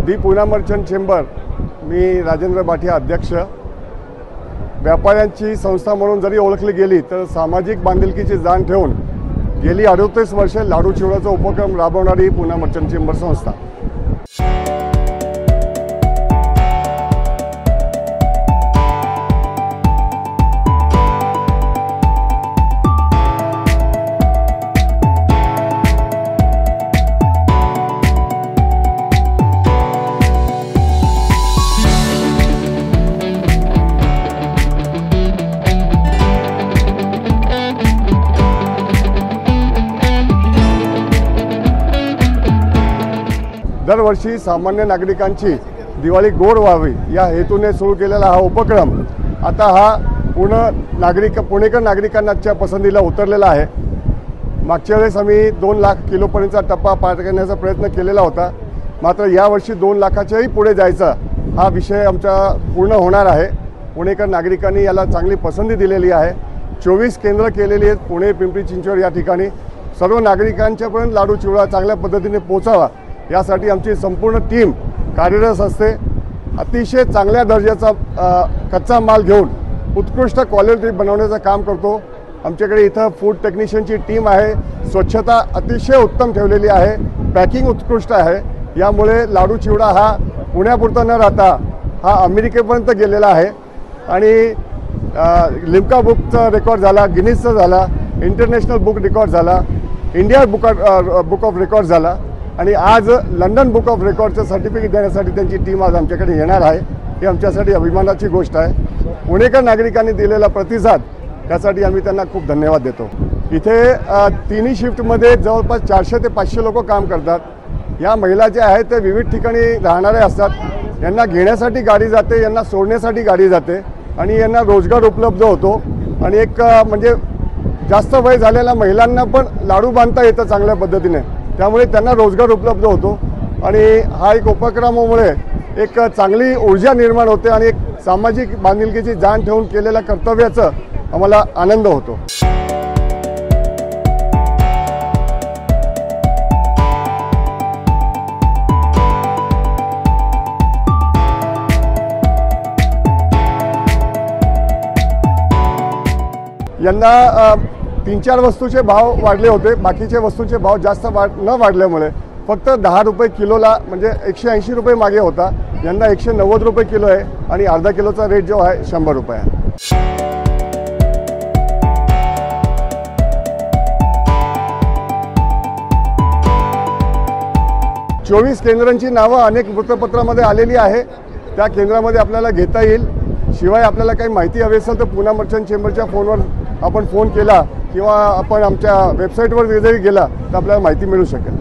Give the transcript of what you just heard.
दी Pune merchant chamber, मी राजेंद्र बाठिया अध्यक्ष। व्यापाऱ्यांची संस्था म्हणून जरी ओळखली गेली तर सामाजिक बांधिलकीची जाण ठेवून गेली 38 वर्षे लाडू चिवड्याचा उपक्रम राबवणारी पुणे मर्चंट चेंबर संस्था। दरवर्षी सामान्य नागरिकांची दिवाळी गोड व्हावी या हेतूने सुरू केलेला हा उपक्रम आता हा पुणेकर नागरिकांच्या पसंतीला उतरलेला आहे। मागच्या वेळेस आम्ही 2 लाख किलोपर्यंतचा टप्पा पार करण्याचा प्रयत्न केलेला होता, मात्र यावर्षी 2 लाखाच्याही पुढे जायचा हा विषय आमचा पूर्ण होणार आहे। पुणेकर नागरिकांनी याला चांगली पसंती दिलेली आहे। 24 केंद्र केलेली आहेत पुणे, पिंपरी चिंचवड या ठिकाणी। सर्व नागरिकांच्यापर्यंत लाडू चिवडा चांगल्या पद्धतीने पोहोचावा यासाठी आमची संपूर्ण टीम कार्यरत असते। अतिशय चांगल्या दर्जाचा कच्चा माल घेऊन उत्कृष्ट क्वालिटी बनवण्याचं काम करतो। आमच्याकडे इथं फूड टेक्निशियनची टीम आहे, स्वच्छता अतिशय उत्तम ठेवलेली आहे, पॅकिंग उत्कृष्ट आहे। यामुळे लाडू चिवडा हा पुण्यापुरता न राहता हा अमेरिकेपर्यंत गेलेला आहे आणि लिम्का बुकचा रेकॉर्ड झाला, गिनीजचा झाला, इंटरनॅशनल बुक रेकॉर्ड झाला, इंडिया बुक ऑफ रेकॉर्ड झाला आणि आज लंडन बुक ऑफ रेकॉर्डचं सर्टिफिकेट देण्यासाठी त्यांची टीम आज आमच्याकडे येणार आहे। ही आमच्यासाठी अभिमानाची गोष्ट आहे। पुणेकर नागरिकांनी दिलेला प्रतिसाद त्यासाठी आम्ही त्यांना खूप धन्यवाद देतो। इथे तिन्ही शिफ्टमध्ये जवळपास 400 ते 500 लोक काम करतात। या महिला ज्या आहेत ते विविध ठिकाणी राहणारे असतात। यांना घेण्यासाठी गाडी जाते, यांना सोडण्यासाठी गाडी जाते आणि यांना रोजगार उपलब्ध होतो आणि एक म्हणजे जास्त वय झालेल्या महिलांना पण लाडू बांधता येतं चांगल्या पद्धतीने, त्यामुळे त्यांना रोजगार उपलब्ध होतो आणि हा एक उपक्रमामुळे एक चांगली ऊर्जा निर्माण होते आणि एक सामाजिक बांधिलकीची जाण ठेवून केलेल्या कर्तव्याचा आम्हाला आनंद होतो। यंदा 3-4 वस्तूचे भाव वाढले होते, बाकीचे वस्तूंचे भाव जास्त न वाढल्यामुळे फक्त 10 रुपये किलोला म्हणजे 180 रुपये मागे होता, यंदा 190 रुपये किलो आहे आणि अर्धा किलोचा रेट जो आहे 100 रुपये आहे। 24 केंद्रांची नावं अनेक वृत्तपत्रामध्ये आलेली आहे, त्या केंद्रामध्ये आपल्याला घेता येईल। शिवाय आपल्याला काही माहिती हवी असेल तर पुणे मर्चंट चेंबरच्या फोनवर आपण फोन केला किंवा आपण आमच्या वेबसाईटवर जरी गेला तर आपल्याला माहिती मिळू शकेल।